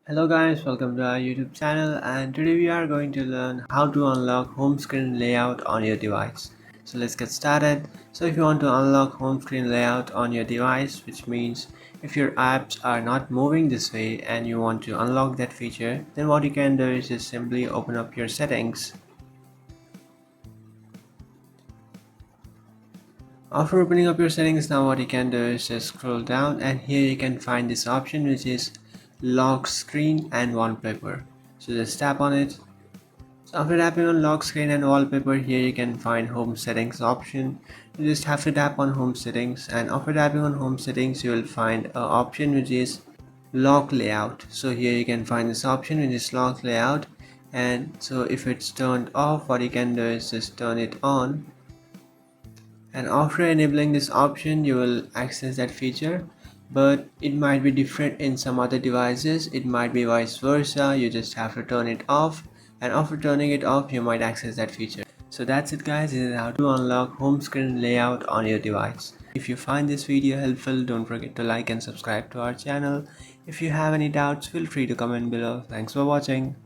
Hello guys, welcome to our YouTube channel, and today we are going to learn how to unlock home screen layout on your device. So let's get started. So if you want to unlock home screen layout on your device, which means if your apps are not moving this way and you want to unlock that feature, then what you can do is just simply open up your settings. After opening up your settings, now what you can do is just scroll down, and here you can find this option which is lock screen and wallpaper. So just tap on it. So after tapping on lock screen and wallpaper, here you can find home settings option. You just have to tap on home settings, and after tapping on home settings you will find an option which is lock layout. So here you can find this option which is lock layout, and so if it's turned off, what you can do is just turn it on, and after enabling this option you will access that feature. But it might be different in some other devices, it might be vice versa. You just have to turn it off, and after turning it off you might access that feature. So that's it guys, this is how to unlock home screen layout on your device. If you find this video helpful, don't forget to like and subscribe to our channel. If you have any doubts, feel free to comment below. Thanks for watching.